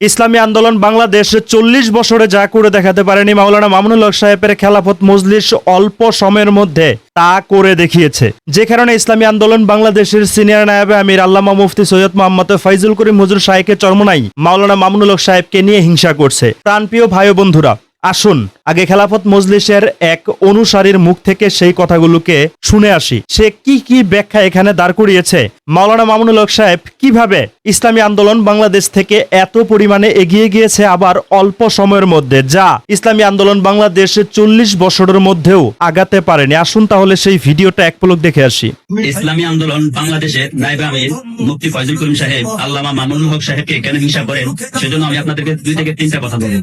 ইসলামী আন্দোলন বাংলাদেশ 40 বছরে যা করে দেখাতে পারেনি মাওলানা মামুনুল হক সাহেবের খেলাফত মজলিস অল্প সময়ের মধ্যে তা করে দেখিয়েছে। যে কারণে ইসলামী আন্দোলন বাংলাদেশের সিনিয়র নায়েবে আমির আল্লামা মুফতি সৈয়দ মোহাম্মদ ফাইজুল করিম হুজুর শাইখে চরমোনাই মাওলানা মামুনুল হক সাহেবকে নিয়ে হিংসা করছে। প্রাণপ্রিয় ভাই ও বন্ধুরা, আসুন আগে খেলাফত মজলিসের এক অনুসারীর মুখ থেকে সেই কথাগুলোকে শুনে আসি। সে কি ব্যাখ্যা এখানে দাঁড় করিয়েছে, মাওলানা মামুনুল হক সাহেব কিভাবে ইসলামী আন্দোলন বাংলাদেশ থেকে এত পরিমাণে এগিয়ে গিয়েছে আবার অল্প সময়ের মধ্যে, যা ইসলামী আন্দোলন বাংলাদেশ 40 বছরের মধ্যেও আগাতে পারেনি। আসুন তাহলে সেই ভিডিওটা এক পলক দেখে আসি। ইসলামী আন্দোলন বাংলাদেশের নায়েবে আমির মুফতি ফয়জুল করিম সাহেব আল্লামা মামুনুল হক সাহেবকে কেন হিংসা করেন, সেজন্য আমি আপনাদেরকে 2 থেকে 3টা কথা বলবো।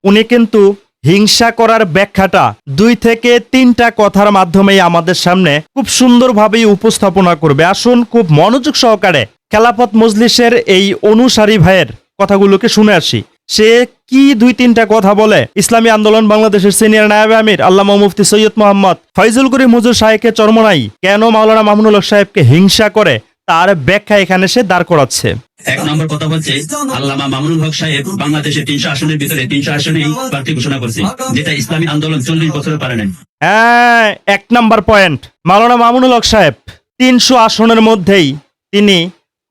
উনি কিন্তু হিংসা করার ব্যাখ্যাটা 2 থেকে 3টা কথার মাধ্যমেই আমাদের সামনে খুব সুন্দরভাবেই উপস্থাপনা করবে। আসুন খুব মনোযোগ সহকারে খেলাফত মজলিসের এই অনুসারী ভাইয়ের কথাগুলোকে শুনে আসি। সে কি 2-3টা কথা বলে ইসলামী আন্দোলন বাংলাদেশের সিনিয়র নায়েবে আমির আল্লামা মুফতি সৈয়দ মোহাম্মদ ফাইজুল করিম হুজুর শাইখে চরমোনাই কেন মাওলানা মামুনুল হক সাহেবকে হিংসা করে, তার ব্যাখ্যা এখানে সে দাঁড় করাচ্ছে। 1 নম্বর কথা হচ্ছে, আল্লামা মামুনুল হক সাহেব বাংলাদেশের 300 আসনের ভিতরে 300 আসনেই প্রার্থী ঘোষণা করছে, যেটা ইসলামী আন্দোলন 40 বছরে পারে নাই। হ্যাঁ, 1 নাম্বার পয়েন্ট, মাওলানা মামুনুল হক সাহেব 300 আসনের মধ্যেই তিনি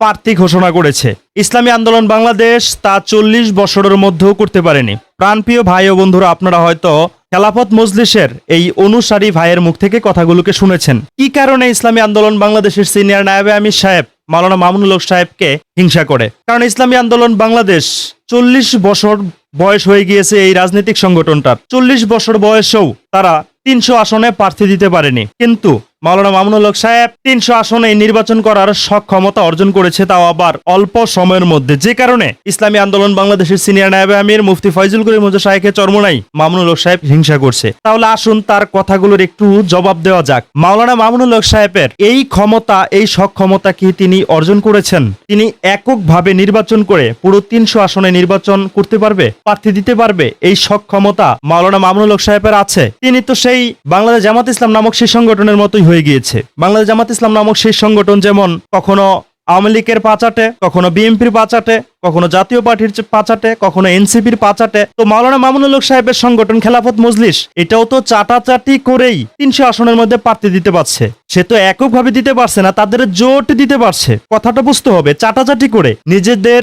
প্রার্থী ঘোষণা করেছে। ইসলামী আন্দোলন বাংলাদেশ তা 40 বছরের মধ্যেও করতে পারেনি। প্রাণপ্রিয় ভাই ও বন্ধুরা, আপনারা হয়তো খেলাফত মজলিসের এই অনুসারী ভাইয়ের মুখ থেকে কথাগুলোকে শুনেছেন। কি কারণে ইসলামী আন্দোলন বাংলাদেশের সিনিয়র নায়েবে আমির সাহেব মাওলানা মামুনুল হক সাহেবকে হিংসা করে? কারণ ইসলামী আন্দোলন বাংলাদেশ 40 বছর বয়স হয়ে গিয়েছে এই রাজনৈতিক সংগঠনটার। 40 বছর বয়সেও তারা 300 আসনে প্রার্থী দিতে পারেনি, কিন্তু মাওলানা মামুনুল হক সাহেব 300 আসনে নির্বাচন করার সক্ষমতা অর্জন করেছে, তাও আবার অল্প সময়ের মধ্যে। যে কারণে ইসলামী আন্দোলন বাংলাদেশের সিনিয়র নায়েবে আমির মুফতি ফয়জুল করিম হুজুর শাইখে চরমোনাই মামুনুল হক সাহেব হিংসা করছে। তাহলে আসুন তার কথাগুলোর একটু জবাব দেওয়া যাক। মাওলানা মামুনুল হক সাহেবের এই ক্ষমতা, এই সক্ষমতা কি তিনি অর্জন করেছেন? তিনি এককভাবে নির্বাচন করে পুরো 300 আসনে নির্বাচন করতে পারবে, প্রার্থী দিতে পারবে, এই সক্ষমতা মাওলানা মামুনুল হক সাহেবের আছে? তিনি তো সেই বাংলাদেশ জামাত ইসলাম নামক সেই সংগঠনের মতোই হয়ে গিয়েছে। বাংলাদেশ জামাত ইসলাম নামক সেই সংগঠন যেমন কখনো আওয়ামী লীগের পাচাটে, কখনো বিএনপির পাচাটে, কখনো জাতীয় পার্টির পাচাটে, কখনো এনসিপির পাচাটে, তো মাওলানা মামুনুল হক সাহেবের সংগঠন খেলাফত মজলিস এটাও তো চাটাচাটি করেই 300 আসনের মধ্যে প্রার্থী দিতে পারছে। সে তো এককভাবে দিতে পারছে না, তাদের জোট দিতে পারছে। কথাটা বুঝতে হবে, চাটাচাটি করে নিজেদের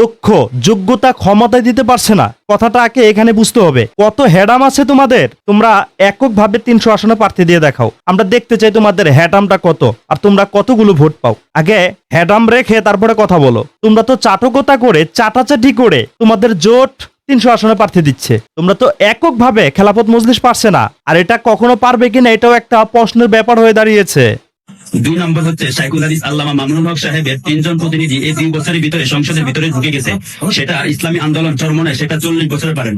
দক্ষ যোগ্যতা ক্ষমতায় দিতে পারছে না। কথাটা আগে এখানে বুঝতে হবে। কত হ্যাডাম আছে তোমাদের, তোমরা এককভাবে 300 আসনে প্রার্থী দিয়ে দেখাও, আমরা দেখতে চাই তোমাদের হ্যাডামটা কত আর তোমরা কতগুলো ভোট পাও। আগে হ্যাডাম রেখে তারপরে কথা বলো। তোমরা তো চাটকতা করে চাটাচাটি করে তোমাদের জোট 300 আসনে প্রার্থী দিচ্ছে, তোমরা তো এককভাবে খেলাফত মজলিস পারছে না। আর এটা কখনো পারবে কিনা এটাও একটা প্রশ্নের ব্যাপার হয়ে দাঁড়িয়েছে। 2 নম্বর হচ্ছে, শাইখুল হাদিস আল্লামা মামুনুল হক সাহেবের 3 জন প্রতিনিধি এই 3 বছরের ভিতরে সংসদের ভিতরে ঢুকে গেছে, সেটা ইসলামী আন্দোলন চরমোনাই সেটা 40 বছরে পারেন।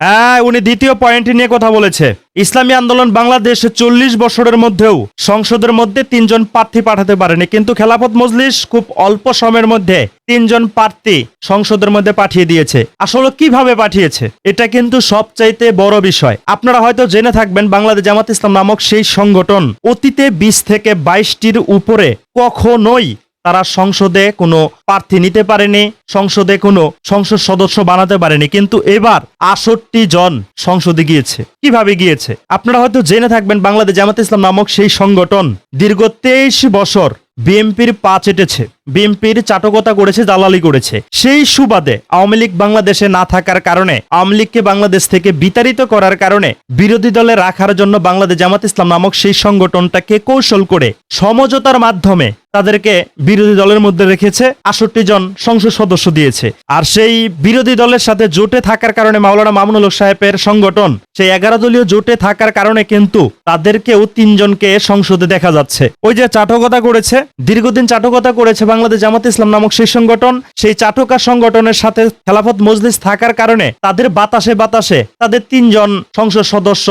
হ্যাঁ, উনি দ্বিতীয় পয়েন্ট নিয়ে কথা বলেছে। ইসলামী আন্দোলন বাংলাদেশ 40 বছরের মধ্যেও সংসদের মধ্যে 3 জন প্রার্থী পাঠাতে পারেনি, কিন্তু খেলাফত মজলিস খুব অল্প সময়ের মধ্যে 3 জন প্রার্থী সংসদের মধ্যে পাঠিয়ে দিয়েছে। আসলে কিভাবে পাঠিয়েছে, এটা কিন্তু সবচাইতে বড় বিষয়। আপনারা হয়তো জেনে থাকবেন, বাংলাদেশ জামাত ইসলাম নামক সেই সংগঠন অতীতে 20 থেকে 22টির উপরে কখনোই তারা সংসদে কোনো প্রার্থী নিতে পারেনি, সংসদে কোনো সংসদ সদস্য বানাতে পারেনি, কিন্তু এবার 68 জন সংসদে গিয়েছে। কিভাবে গিয়েছে আপনারা হয়তো জেনে থাকবেন, বাংলাদেশ জামাত ইসলাম নামক সেই সংগঠন দীর্ঘ 23 বছর বিএনপির পা চেটেছে, বিএনপির চাটকতা করেছে, দালালি করেছে। সেই সুবাদে আওয়ামী লীগ বাংলাদেশে না থাকার কারণে, আওয়ামী লীগকে বাংলাদেশ থেকে বিতাড়িত করার কারণে বিরোধী দলে রাখার জন্য বাংলাদেশ জামাত ইসলাম নামক সেই সংগঠনটাকে কৌশল করে সমঝোতার মাধ্যমে তাদেরকে বিরোধী দলের মধ্যে রেখেছে, 68 জন সংসদ সদস্য দিয়েছে। আর সেই বিরোধী দলের সাথে জোটে থাকার কারণে মাওলানা মামুনুল হক সাহেবের সংগঠন সেই 11 দলীয় জোটে থাকার কারণে কিন্তু তাদেরকেও 3 জনকে সংসদে দেখা যাচ্ছে। ওই যে চাটকতা করেছে, দীর্ঘদিন চাটকতা করেছে বাংলাদেশ জামাত ইসলাম নামক সেই সংগঠন, সেই চাটকা সংগঠনের সাথে খেলাফত মজলিস থাকার কারণে তাদের বাতাসে বাতাসে তাদের 3 জন সংসদ সদস্য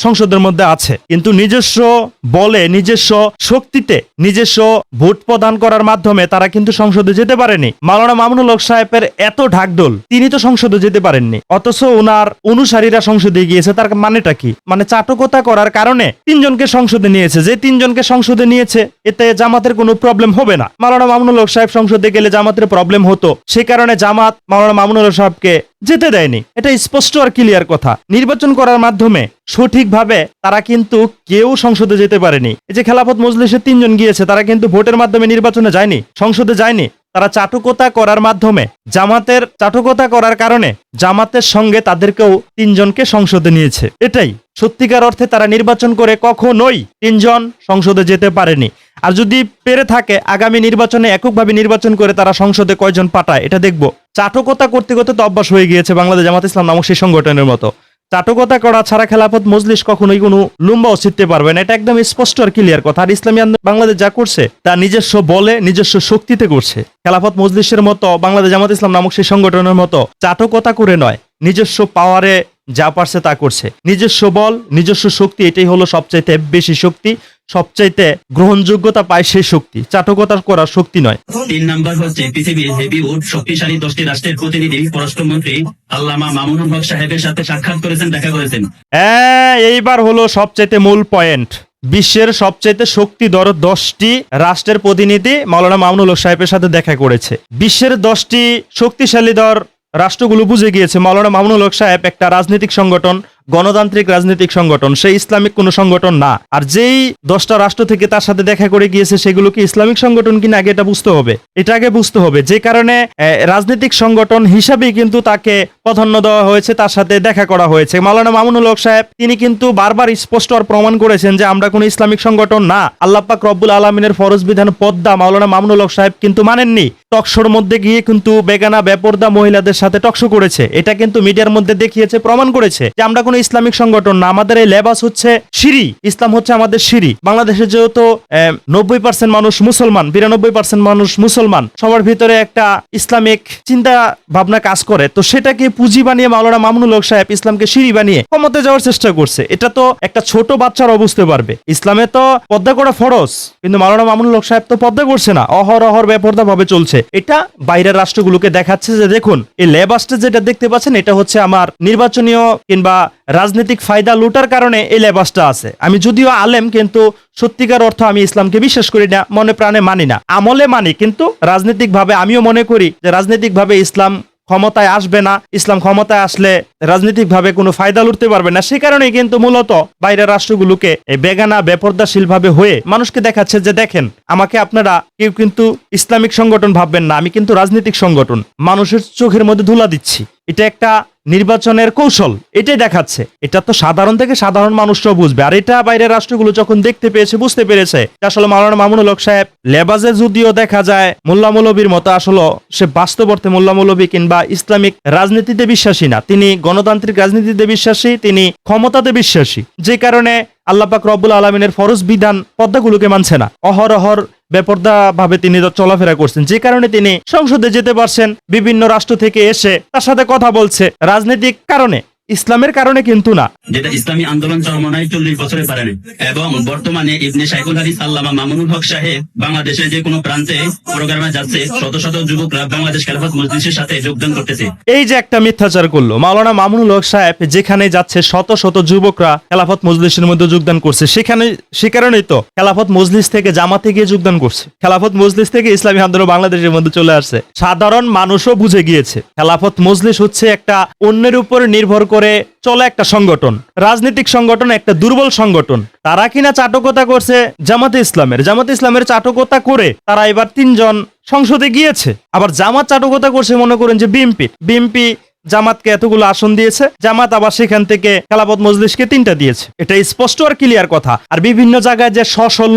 সংসদের মধ্যে আছে, কিন্তু নিজস্ব বলে, নিজস্ব শক্তিতে, নিজস্ব ভোট প্রদান করার মাধ্যমে তারা কিন্তু সংসদে যেতে পারেনি। মাওলানা মামুনুল হক সাহেবের এত ঢাকঢোল, তিনি তো সংসদে যেতে পারেননি, অথচ ওনার অনুসারীরা সংসদে গিয়েছে। তার মানেটা কি? মানে চাটকতা করার কারণে তিনজনকে সংসদে নিয়েছে। যে তিনজনকে সংসদে নিয়েছে, এতে জামাতের কোনো প্রবলেম হবে না। মাওলানা মামুনুল হক সাহেব সংসদে গেলে জামাতের প্রবলেম হতো, সে কারণে জামাত মাওলানা মামুনুল হক সাহেবকে যেতে দেয়নি। এটা স্পষ্ট আর ক্লিয়ার কথা। নির্বাচন করার মাধ্যমে সঠিকভাবে তারা কিন্তু কেউ সংসদে যেতে পারেনি। এই যে খেলাফত মজলিসের তিনজন গিয়েছে, তারা কিন্তু ভোটের মাধ্যমে নির্বাচনে যায়নি, সংসদে যায়নি। তারা চাটকতা করার মাধ্যমে, জামাতের চাটকতা করার কারণে জামাতের সঙ্গে তাদেরকেও তিনজনকে সংসদে নিয়েছে। এটাই সত্যিকার অর্থে তারা নির্বাচন করে কখনোই তিনজন সংসদে যেতে পারেনি। আর যদি পেরে থাকে আগামী নির্বাচনে এককভাবে নির্বাচন করে তারা সংসদে কয়জন পাঠায়, এটা দেখব। চাটকতা করতে করতে তো অভ্যাস হয়ে গিয়েছে বাংলাদেশ জামাত ইসলাম নামক সেই সংগঠনের মতো। চাটকতা করা ছাড়া খেলাফত মজলিস কখনোই কোনো লুম্বাও ছিটতে পারবে না। এটা একদম স্পষ্ট আর ক্লিয়ার কথা। আর ইসলামী আন্দোলন বাংলাদেশ যা করছে তা নিজস্ব বলে, নিজস্ব শক্তিতে করছে। খেলাফত মজলিসের মতো, বাংলাদেশ জামাত ইসলাম নামক সেই সংগঠনের মতো চাটকতা করে নয়, নিজস্ব পাওয়ারে যা পারছে তা করছে। নিজস্ব বল, নিজস্ব শক্তি, এটাই হলো সবচাইতে বেশি শক্তি, সবচাইতে গ্রহণযোগ্যতা পায় সেই শক্তি, চাটকতা করার শক্তি নয়। 3 নাম্বার হচ্ছে পৃথিবীর হেভিউড শক্তিশালী 10টি রাষ্ট্রের প্রতিনিধি পররাষ্ট্রমন্ত্রী আল্লামা মামুনুল হক সাহেবের সাথে সাক্ষাৎ করেছেন, দেখা করেছেন। এইবার হলো সবচাইতে মূল পয়েন্ট। বিশ্বের সবচাইতে শক্তিধর 10টি রাষ্ট্রের প্রতিনিধি মাওলানা মামুনুল হক সাহেবের সাথে দেখা করেছে। বিশ্বের 10টি শক্তিশালীধর রাষ্ট্রগুলো বুঝে গিয়েছে মাওলানা মামুনুল হক সাহেব একটা রাজনৈতিক সংগঠন, গণতান্ত্রিক রাজনৈতিক সংগঠন, সেই ইসলামিক কোনো সংগঠন না। আর যেই 10টা রাষ্ট্র থেকে তার সাথে দেখা করে গিয়েছে সেগুলো কি ইসলামিক সংগঠন কিনা আগে এটা বুঝতে হবে। এটা আগে বুঝতে হবে। যে কারণে রাজনৈতিক সংগঠন হিসাবেই কিন্তু তাকে প্রাধান্য দেওয়া হয়েছে, তার সাথে দেখা করা হয়েছে। মাওলানা মামুনুল হক সাহেব তিনি কিন্তু বারবার স্পষ্ট আর প্রমাণ করেছেন যে আমরা কোনো ইসলামিক সংগঠন না। আল্লাহ পাক রব্বুল আলামিনের ফরজ বিধান পদ্মা মাওলানা মামুনুল হক সাহেব কিন্তু মানেননি। টকশোর মধ্যে গিয়ে কিন্তু বেগানা বেপর্দা মহিলাদের সাথে টকশো করেছে। এটা কিন্তু মিডিয়ার মধ্যে দেখিয়েছে, প্রমাণ করেছে যে আমরা কোনো ইসলামিক সংগঠন না। আমাদের এই লেবাস হচ্ছে শিরি, ইসলাম হচ্ছে আমাদের শিরি। বাংলাদেশে যেহেতু 90% মানুষ মুসলমান, 92% মানুষ মুসলমান, সবার ভিতরে একটা ইসলামিক চিন্তা ভাবনা কাজ করে, তো সেটাকে পুঁজি বানিয়ে মাওলানা মামুনুল হক সাহেব ইসলামকে শিরি বানিয়ে ক্ষমতায় যাওয়ার চেষ্টা করছে। এটা তো একটা ছোট বাচ্চারাও বুঝতে পারবে। ইসলামে তো পর্দা করা ফরজ, কিন্তু মাওলানা মামুনুল হক সাহেব তো পর্দা করছে না, অহরহ বেপর্দা ভাবে চলছে। এটা বাইরের রাষ্ট্রগুলোকে দেখাচ্ছে যে দেখুন এই লেবাসটা যেটা দেখতে পাচ্ছেন এটা হচ্ছে আমার নির্বাচনীয় কিংবা রাজনৈতিক ফায়দা লুটার কারণে এই লেবাসটা আছে। আমি যদিও আলেম, কিন্তু সত্যিকার অর্থ আমি ইসলামকে বিশ্বাস করি না, মনে প্রাণে মানি না। আমলে মানি, কিন্তু রাজনৈতিক ভাবে আমিও মনে করি যে রাজনৈতিক ভাবে ইসলাম ক্ষমতায় আসবে না। ইসলাম ক্ষমতায় আসলে রাজনৈতিক ভাবে কোনো ফায়দা লুটতে পারবে না। সে কারণেই কিন্তু মূলত বাইরের রাষ্ট্রগুলোকে এই বেগানা বেপর্দাশীল ভাবে হয়ে মানুষকে দেখাচ্ছে যে দেখেন আমাকে আপনারা কেউ কিন্তু ইসলামিক সংগঠন ভাববেন না, আমি কিন্তু রাজনৈতিক সংগঠন। মানুষের চোখের মধ্যে ধুলা দিচ্ছি, এটা একটা নির্বাচনের কৌশল, এটাই দেখাচ্ছে। এটা তো সাধারণ থেকে সাধারণ মানুষরাও বুঝবে। আর এটা বাইরের রাষ্ট্রগুলো যখন দেখতে পেয়েছে, বুঝতে পেরেছে আসলে মাওলানা মামুনুল হক সাহেব লেবাজে যদিও দেখা যায় মোল্লা মৌলবীর মতো, আসলে সে বাস্তব অর্থে মোল্লা মৌলবী কিংবা ইসলামিক রাজনীতিতে বিশ্বাসী না। তিনি গণতান্ত্রিক রাজনীতিতে বিশ্বাসী, তিনি ক্ষমতাতে বিশ্বাসী। যে কারণে আল্লাহ পাক রব্বুল আলামিনের ফরজ বিধান পদ্মাগুলোকে মানছে না, অহরহর বেপর্দা ভাবে তিনি চলাফেরা করছেন। যে কারণে তিনি সংসদে যেতে পারছেন, বিভিন্ন রাষ্ট্র থেকে এসে তার সাথে কথা বলছে, রাজনৈতিক কারণে, ইসলামের কারণে কিন্তু না। যেটা ইসলামী আন্দোলন চরমনায় 40 বছরে পারেনি। এবং বর্তমানে ইবনে শাইখুল হাদিস আল্লামা মামুনুল হক সাহেব বাংলাদেশের যে কোনো প্রান্তে প্রোগ্রামে যাচ্ছে, শত শত যুবকরা বাংলাদেশ খেলাফত মজলিসের সাথে যোগদান করতেছে। এই যে একটা মিথ্যাচার করলো মাওলানা মামুনুল হক সাহেব, যেখানে যাচ্ছে শত শত যুবকরা খেলাফত মজলিসের মধ্যে যোগদান করছে, সে কারণেই তো খেলাফত মজলিস থেকে জামাতে গিয়ে যোগদান করছে, খেলাফত মজলিস থেকে ইসলামী আন্দোলন বাংলাদেশের মধ্যে চলে আসছে। সাধারণ মানুষও বুঝে গিয়েছে খেলাফত মজলিস হচ্ছে একটা অন্যের উপর নির্ভর করে চলে একটা সংগঠন, রাজনৈতিক সংগঠন, একটা দুর্বল সংগঠন। তারা কিনা চাটকতা করছে জামাতে ইসলামের চাটকতা করে তারা এবার 3 জন সংসদে গিয়েছে। আবার জামাত চাটকতা করছে, মনে করেন যে বিএনপি জামাতকে এতগুলো আসন দিয়েছে, জামাত আবার সেখান থেকে খেলাফত মজলিসকে 3টা দিয়েছে। এটা স্পষ্ট আর ক্লিয়ার কথা। আর বিভিন্ন জায়গায় যে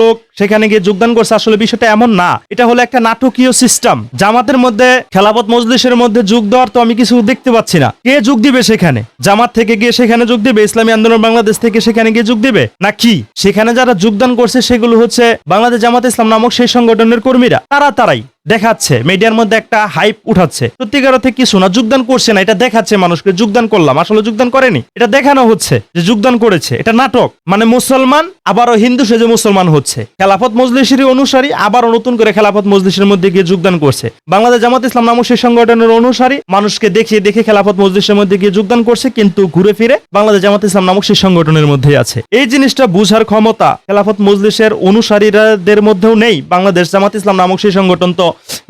লোক সেখানে গিয়ে যোগদান করছে, আসলে বিষয়টা এমন না। এটা হলো একটা নাটকীয় সিস্টেম। জামাতের মধ্যে খেলাফত মজলিসের মধ্যে যোগ দেওয়ার তো আমি কিছু দেখতে পাচ্ছি না। কে যোগ দিবে সেখানে? জামাত থেকে গিয়ে সেখানে যোগ দিবে? ইসলামী আন্দোলন বাংলাদেশ থেকে সেখানে গিয়ে যোগ দিবে না কি? সেখানে যারা যোগদান করছে সেগুলো হচ্ছে বাংলাদেশ জামাত ইসলাম নামক সেই সংগঠনের কর্মীরা, তারাই দেখাচ্ছে, মিডিয়ার মধ্যে একটা হাইপ উঠাচ্ছে, সত্যিকার অর্থে কিছু না, যোগদান করছে না, এটা দেখাচ্ছে মানুষকে যোগদান করলাম, আসলে যোগদান করেনি, এটা দেখানো হচ্ছে যে যোগদান করেছে, এটা নাটক। মানে মুসলমান আবারও হিন্দু সেজে মুসলমান হচ্ছে, খেলাফত মজলিসেরই অনুসারী আবারও নতুন করে খেলাফত মজলিসের মধ্যে গিয়ে যোগদান করছে, বাংলাদেশ জামাত ইসলাম নামক সেই সংগঠনের অনুসারী মানুষকে দেখিয়ে দেখে খেলাফত মজলিসের মধ্যে গিয়ে যোগদান করছে, কিন্তু ঘুরে ফিরে বাংলাদেশ জামাত ইসলাম নামক সেই সংগঠনের মধ্যেই আছে। এই জিনিসটা বুঝার ক্ষমতা খেলাফত মজলিসের অনুসারীদের মধ্যেও নেই। বাংলাদেশ জামাত ইসলাম নামক সেই সংগঠন তো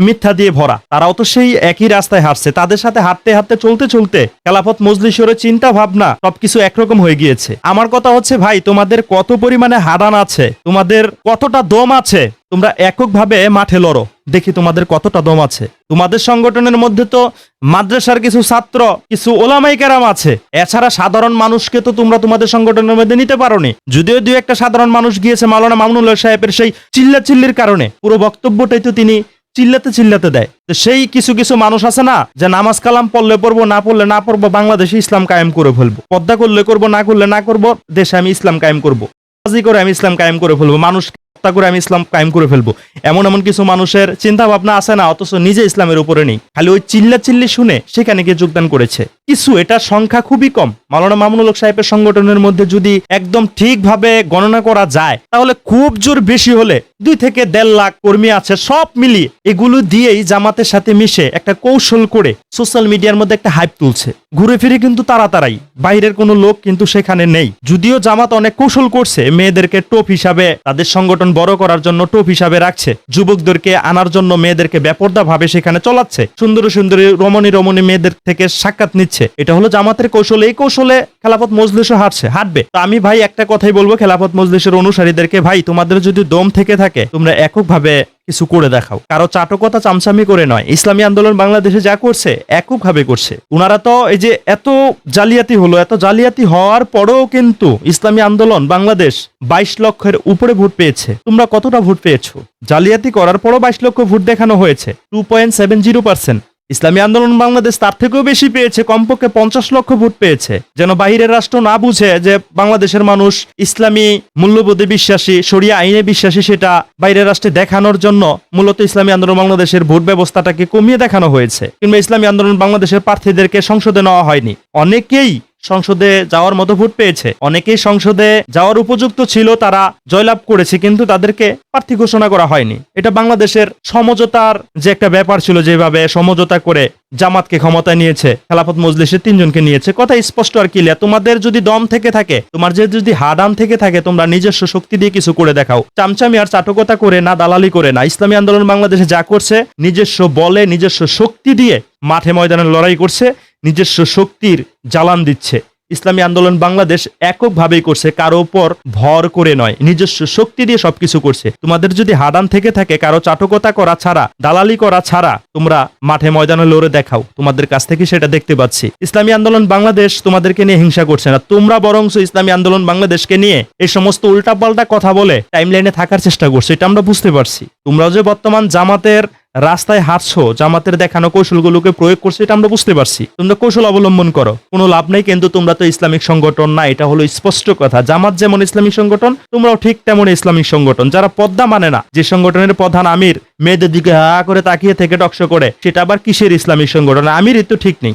মিথ্যা দিয়ে ভরা, তারাও তো সেই একই রাস্তায় হাঁটছে, তাদের সাথে হাঁটতে হাঁটতে চলতে চলতে খেলাফত মজলিসের চিন্তা ভাবনা সবকিছু একরকম হয়ে গিয়েছে। আমার কথা হচ্ছে ভাই, তোমাদের কত পরিমাণে হারান আছে, তোমাদের কতটা দম আছে, তোমরা এককভাবে মাঠে লড়ো, দেখি তোমাদের কতটা দম আছে। তোমাদের সংগঠনের মধ্যে তো মাদ্রাসার কিছু ছাত্র, কিছু ওলামাই কেরাম আছে, এছাড়া সাধারণ মানুষকে তো তোমরা তোমাদের সংগঠনের মধ্যে নিতে পারোনি। যদিও দুই একটা সাধারণ মানুষ গিয়েছে মাওলানা মামুনুল হক সাহেবের সেই চিল্লাচিল্লির কারণে, পুরো বক্তব্যটাই তো তিনি চিল্লাতে দেয়। তো সেই কিছু কিছু মানুষ আছে না, যে নামাজ কালাম পড়লে পড়বো, না পড়লে না পড়বো, বাংলাদেশে ইসলাম কায়েম করে ফেলবো, পর্দা করলে করবো, না করলে না করবো, দেশে আমি ইসলাম কায়েম করবো, করে আমি ইসলাম কায়েম করে ফেলবো, মানুষ হত্যা করে আমি ইসলাম কায়েম করে ফেলবো, এমন এমন কিছু মানুষের চিন্তা ভাবনা আছে না, অথচ নিজে ইসলামের উপরে নেই, খালি ওই চিল্লাচিল্লি শুনে সেখানে গিয়ে যোগদান করেছে কিছু। এটা সংখ্যা খুবই কম। মাওলানা মামুনুল হক সাহেবের সংগঠনের মধ্যে যদি একদম ঠিকভাবে গণনা করা যায়, তাহলে খুব জোর বেশি হলে 2 থেকে 1.5 লাখ কর্মী আছে, সব মিলিয়ে এগুলো দিয়েই জামাতের সাথে মিশে একটা কৌশল করে সোশ্যাল মিডিয়ার মধ্যে একটা হাইপ তুলছে। ঘুরে ফিরে কিন্তু তারাই, বাইরের কোনো লোক কিন্তু সেখানে নেই। যদিও জামাত অনেক কৌশল করছে, মেয়েদেরকে টোপ হিসাবে, তাদের সংগঠন বড় করার জন্য টোপ হিসাবে রাখছে, যুবকদেরকে আনার জন্য মেয়েদেরকে বেপরদা ভাবে সেখানে চলাচ্ছে, সুন্দর সুন্দরী রমণী মেয়েদের থেকে সাক্ষাৎ নিচ্ছে, এটা হলো জামাতের কৌশল। এই কৌশলে খেলাফত মজলিসও হাঁটবে। তো আমি ভাই একটা কথাই বলবো খেলাফত মজলিসের অনুসারীদেরকে, ভাই তোমাদের যদি দম থেকে থাকে তোমরা এককভাবে কিছু করে দেখাও, কারো চাটকতা চামচামি করে নয়। ইসলামী আন্দোলন বাংলাদেশে যা করছে এককভাবে করছে। উনারা তো এই যে এত জালিয়াতি হলো, এত জালিয়াতি হওয়ার পরেও কিন্তু ইসলামী আন্দোলন বাংলাদেশ 22 লক্ষের উপরে ভোট পেয়েছে। তোমরা কতটা ভোট পেয়েছো? জালিয়াতি করার পরও 22 লক্ষ ভোট দেখানো হয়েছে, 2.70%। ইসলামী আন্দোলন বাংলাদেশ তার থেকেও বেশি পেয়েছে, কমপক্ষে 50 লক্ষ ভোট পেয়েছে। যেন বাহিরের রাষ্ট্র না বুঝে যে বাংলাদেশের মানুষ ইসলামী মূল্যবোধে বিশ্বাসী, শরিয়া আইনে বিশ্বাসী, সেটা বাইরের রাষ্ট্রে দেখানোর জন্য মূলত ইসলামী আন্দোলন বাংলাদেশের ভোট ব্যবস্থাটাকে কমিয়ে দেখানো হয়েছে। কিংবা ইসলামী আন্দোলন বাংলাদেশের প্রার্থীদেরকে সংসদে নেওয়া হয়নি। অনেকেই সংসদে যাওয়ার মতো ভোট পেয়েছে, অনেকেই সংসদে যাওয়ার উপযুক্ত ছিল, তারা জয়লাভ করেছে, কিন্তু তাদেরকে প্রার্থী ঘোষণা করা হয়নি। এটা বাংলাদেশের সমঝোতার যে একটা ব্যাপার ছিল, যেভাবে সমঝোতা করে জামাতকে ক্ষমতায় নিয়েছে, খেলাফত মজলিসের 3 জনকে নিয়েছে, কথা স্পষ্ট আর ক্লিয়ার। তোমাদের যদি দম থেকে থাকে, তোমার যদি হাডাম থেকে থাকে, তোমরা নিজস্ব শক্তি দিয়ে কিছু করে দেখাও, চামচামি আর চাটকতা করে না, দালালি করে না। ইসলামী আন্দোলন বাংলাদেশে যা করছে, নিজস্ব বলে, নিজস্ব শক্তি দিয়ে মাঠে ময়দানে লড়াই করছে, নিজস্ব শক্তির জ্বালান দিচ্ছে। ইসলামী আন্দোলন বাংলাদেশ এককভাবেই করছে, কারো উপর ভর করে নয়, নিজস্ব শক্তি দিয়ে সবকিছু করছে। তোমাদের যদি হাডান থেকে থাকে, কারো চাটকতা করা ছাড়া, দালালি করা ছাড়া তোমরা মাঠে ময়দানে লড়ে দেখাও, তোমাদের কাছ থেকে সেটা দেখতে পাচ্ছি। ইসলামী আন্দোলন বাংলাদেশ তোমাদেরকে নিয়ে হিংসা করছে না, তোমরা বরঞ্চ ইসলামী আন্দোলন বাংলাদেশকে নিয়ে এই সমস্ত উল্টাপাল্টা কথা বলে টাইমলাইনে থাকার চেষ্টা করছো, এটা আমরা বুঝতে পারছি। তোমরাও যে বর্তমান জামাতের রাস্তায় হাঁটছো, জামাতের দেখানো কৌশলগুলোকে প্রয়োগ করছো, এটা আমরা বুঝতে পারছি। তোমরা কৌশল অবলম্বন করো, কোনো লাভ নেই, কিন্তু তোমরা তো ইসলামিক সংগঠন না, এটা হলো স্পষ্ট কথা। জামাত যেমন ইসলামিক সংগঠন, তোমরাও ঠিক তেমন ইসলামিক সংগঠন। যারা পদ্মা মানে না, যে সংগঠনের প্রধান আমির মেয়েদের দিকে হা করে তাকিয়ে থেকে টকশো করে, সেটা আবার কিসের ইসলামিক সংগঠন? আমিরই তো ঠিক নেই।